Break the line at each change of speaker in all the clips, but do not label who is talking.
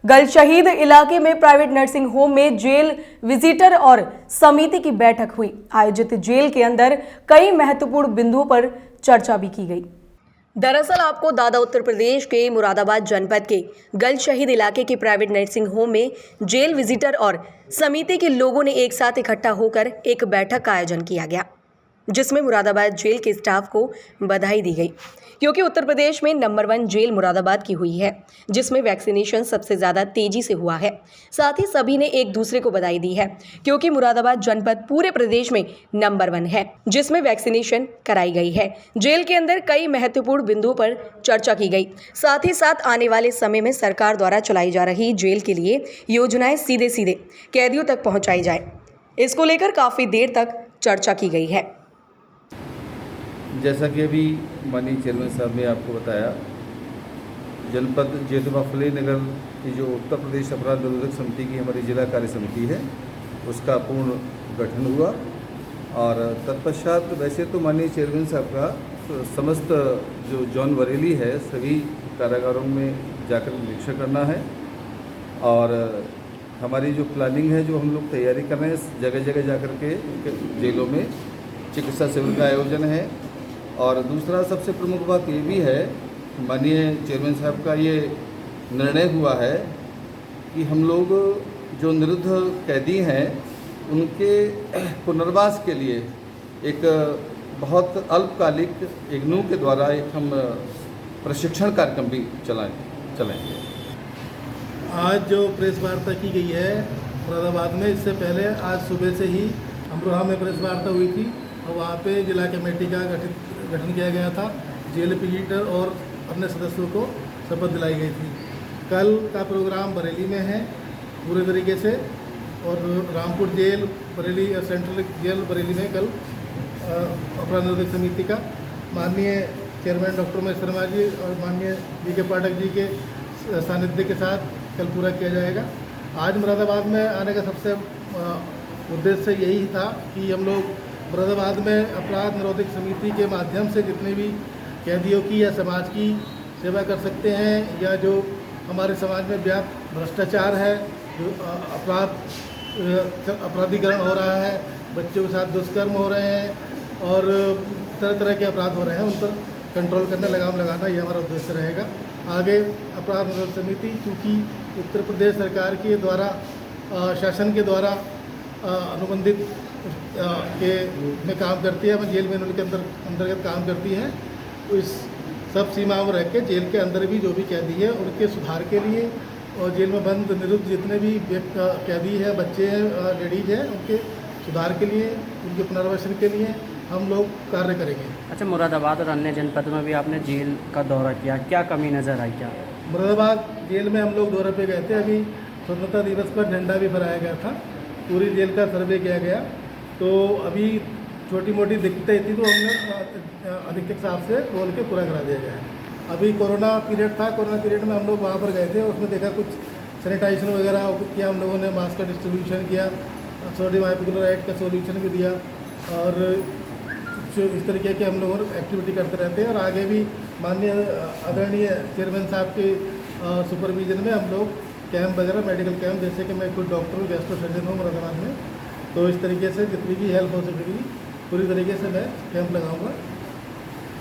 गल शहीद इलाके में प्राइवेट नर्सिंग होम में जेल विजिटर और समिति की बैठक हुई। आयोजित जेल के अंदर कई महत्वपूर्ण बिंदुओं पर चर्चा भी की गई। दरअसल आपको दादा उत्तर प्रदेश के मुरादाबाद जनपद के गल शहीद इलाके के प्राइवेट नर्सिंग होम में जेल विजिटर और समिति के लोगों ने एक साथ इकट्ठा होकर एक बैठक का आयोजन किया गया, जिसमें मुरादाबाद जेल के स्टाफ को बधाई दी गई क्योंकि उत्तर प्रदेश में नंबर 1 जेल मुरादाबाद की हुई है, जिसमें वैक्सीनेशन सबसे ज़्यादा तेजी से हुआ है। साथ ही सभी ने एक दूसरे को बधाई दी है क्योंकि मुरादाबाद जनपद पूरे प्रदेश में नंबर 1 है जिसमें वैक्सीनेशन कराई गई है। जेल के अंदर कई महत्वपूर्ण बिंदुओं पर चर्चा की गई। साथ ही साथ आने वाले समय में सरकार द्वारा चलाई जा रही जेल के लिए योजनाएं सीधे सीधे कैदियों तक पहुँचाई जाए, इसको लेकर काफ़ी देर तक चर्चा की गई है।
जैसा कि अभी माननीय चेयरमैन साहब ने आपको बताया, जनपद जेतुबा फुले नगर की जो उत्तर प्रदेश अपराध निरोधक समिति की हमारी जिला कार्य समिति है, उसका पूर्ण गठन हुआ और तत्पश्चात वैसे तो माननीय चेयरमैन साहब का समस्त जो जॉन बरेली है सभी कारागारों में जाकर निरीक्षण करना है और हमारी जो प्लानिंग है, जो हम लोग तैयारी कर रहे हैं, जगह जगह जाकर के जेलों में चिकित्सा शिविर का आयोजन है। और दूसरा सबसे प्रमुख बात ये भी है, माननीय चेयरमैन साहब का ये निर्णय हुआ है कि हम लोग जो निरुद्ध कैदी हैं उनके पुनर्वास के लिए एक बहुत अल्पकालिक इग्नू के द्वारा एक हम प्रशिक्षण कार्यक्रम भी चलाएंगे।
आज जो प्रेस वार्ता की गई है मुरादाबाद में, इससे पहले आज सुबह से ही अमरोहा में प्रेस वार्ता हुई थी और वहाँ पे जिला कमेटी का गठन किया गया था। जेल विजिटर और अपने सदस्यों को शपथ दिलाई गई थी। कल का प्रोग्राम बरेली में है पूरे तरीके से और Rampur jail Bareilly central jail Bareilly में कल अपराध निरोधक समिति का माननीय चेयरमैन डॉक्टर महेश शर्मा जी और माननीय वी.के. पाठक जी के सानिध्य के साथ कल पूरा किया जाएगा। आज मुरादाबाद में आने का सबसे उद्देश्य यही था कि हम लोग मुरादाबाद में अपराध निरोधक समिति के माध्यम से जितने भी कैदियों की या समाज की सेवा कर सकते हैं, या जो हमारे समाज में व्याप्त भ्रष्टाचार है, जो अपराधीकरण हो रहा है, बच्चों के साथ दुष्कर्म हो रहे हैं और तरह तरह के अपराध हो रहे हैं, उन पर कंट्रोल करने लगाम लगाना ये हमारा उद्देश्य रहेगा। आगे अपराध निरोधक समिति चूँकि उत्तर प्रदेश सरकार के द्वारा शासन के द्वारा अनुबंधित के में काम करती है, जेल में उनके अंतर्गत काम करती है, तो इस सब सीमाओं में रह के जेल के अंदर भी जो भी कैदी है उनके सुधार के लिए और जेल में बंद निरुद्ध जितने भी कैदी हैं, बच्चे हैं, लेडीज़ हैं, उनके सुधार के लिए, उनके पुनर्वासन के लिए हम लोग कार्य करेंगे।
अच्छा, मुरादाबाद और अन्य जनपद में भी आपने जेल का दौरा किया, क्या कमी नज़र आई? क्या
मुरादाबाद जेल में हम लोग दौरे पे गए थे, अभी स्वतंत्रता दिवस पर झंडा भी फहराया गया था, पूरी जेल का सर्वे किया गया, तो अभी छोटी मोटी दिक्कतें थी तो हमने अधीक्षक साहब से बोल के पूरा करा दिया गया है। अभी कोरोना पीरियड था, कोरोना पीरियड में हम लोग वहाँ पर गए थे, उसमें देखा कुछ सैनिटाइजेशन वगैरह किया, हम लोगों ने मास्क का डिस्ट्रीब्यूशन किया, सोडियम हाइपोक्लोराइड का सोल्यूशन भी दिया और इस तरीके के हम लोग एक्टिविटी करते रहते हैं। और आगे भी माननीय आदरणीय चेयरमैन साहब के सुपरविजन में हम लोग कैंप वगैरह, मेडिकल कैंप, जैसे कि मैं खुद डॉक्टर हूँ, गैस्ट्रो सर्जन हूँ मुरादाबाद में, तो इस तरीके से जितनी भी हेल्प हो सकेगी पूरी तरीके से मैं कैंप लगाऊंगा।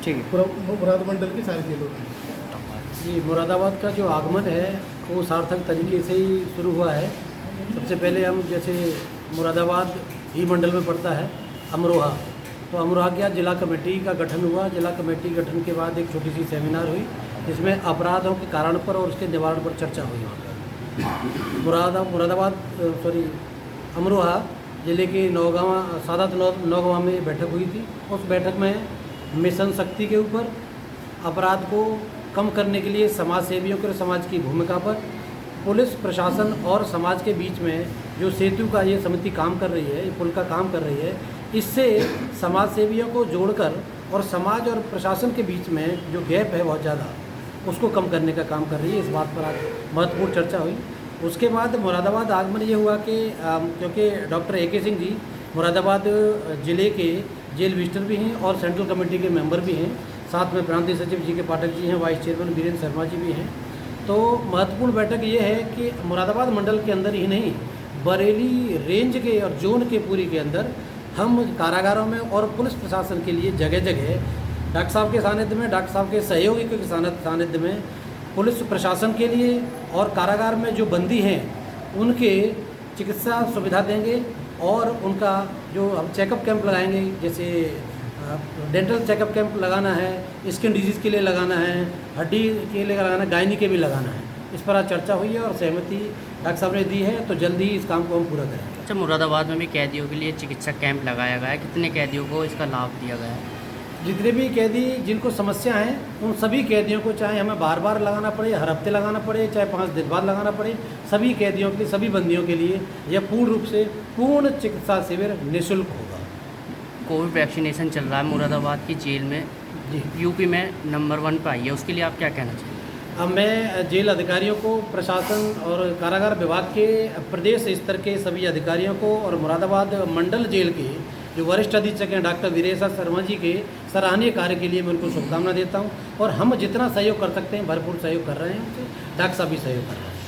ठीक है,
पूरा मुराद मंडल की सारी जेलों में।
जी, मुरादाबाद का जो आगमन है वो सार्थक तरीके से ही शुरू हुआ है। सबसे पहले हम जैसे मुरादाबाद ही मंडल में पड़ता है अमरोहा, तो अमरोहा के यहाँ जिला कमेटी का गठन हुआ। जिला कमेटी गठन के बाद एक छोटी सी सेमिनार हुई जिसमें अपराधों के कारण पर और उसके निवारण पर चर्चा हुई। अमरोहा जिले के नौगांव में बैठक हुई थी। उस बैठक में मिशन शक्ति के ऊपर अपराध को कम करने के लिए समाज सेवियों के समाज की भूमिका पर, पुलिस प्रशासन और समाज के बीच में जो सेतु का ये समिति काम कर रही है, ये पुल का काम कर रही है, इससे समाज सेवियों को जोड़कर और समाज और प्रशासन के बीच में जो गैप है बहुत ज़्यादा, उसको कम करने का काम कर रही है। इस बात पर आज महत्वपूर्ण चर्चा हुई। उसके बाद मुरादाबाद आगमन ये हुआ कि क्योंकि डॉक्टर ए.के. सिंह जी मुरादाबाद ज़िले के जेल विजिटर भी हैं और सेंट्रल कमेटी के मेंबर भी हैं, साथ में प्रांतीय सचिव जी के पाठक जी हैं, वाइस चेयरमैन वीरेंद्र शर्मा जी भी हैं। तो महत्वपूर्ण बैठक ये है कि मुरादाबाद मंडल के अंदर ही नहीं, बरेली रेंज के और जोन के पूरी के अंदर हम कारागारों में और पुलिस प्रशासन के लिए जगह जगह डॉक्टर साहब के सानिध्य में, डॉक्टर साहब के सहयोगी के सानिध्य में पुलिस प्रशासन के लिए और कारागार में जो बंदी हैं उनके चिकित्सा सुविधा देंगे और उनका जो हम चेकअप कैंप लगाएंगे, जैसे डेंटल चेकअप कैंप लगाना है, स्किन डिजीज़ के लिए लगाना है, हड्डी के लिए लगाना है, गायनी के भी लगाना है। इस पर आज चर्चा हुई है और सहमति डॉक्टर साहब ने दी है, तो जल्दी ही इस काम को हम पूरा करेंगे।
अच्छा, मुरादाबाद में भी कैदियों के लिए चिकित्सा कैंप लगाया गया है, कितने कैदियों को इसका लाभ दिया गया है?
जितने भी कैदी जिनको समस्या हैं उन सभी कैदियों को, चाहे हमें बार बार लगाना पड़े, हर हफ्ते लगाना पड़े, चाहे 5 दिन बाद लगाना पड़े, सभी कैदियों के लिए, सभी बंदियों के लिए यह पूर्ण रूप से पूर्ण चिकित्सा शिविर निःशुल्क होगा।
कोविड वैक्सीनेशन चल रहा है मुरादाबाद की जेल में,
जी,
यूपी में नंबर 1 पर आई है, उसके लिए आप क्या कहना चाहिए?
अब मैं जेल अधिकारियों को, प्रशासन और कारागार विभाग के प्रदेश स्तर के सभी अधिकारियों को और मुरादाबाद मंडल जेल के जो वरिष्ठ अधीक्षक हैं डॉक्टर वीरेश शर्मा जी के सराहनीय कार्य के लिए मैं उनको शुभकामना देता हूं और हम जितना सहयोग कर सकते हैं भरपूर सहयोग कर रहे हैं, डॉक्टर साहब भी सहयोग कर रहे हैं।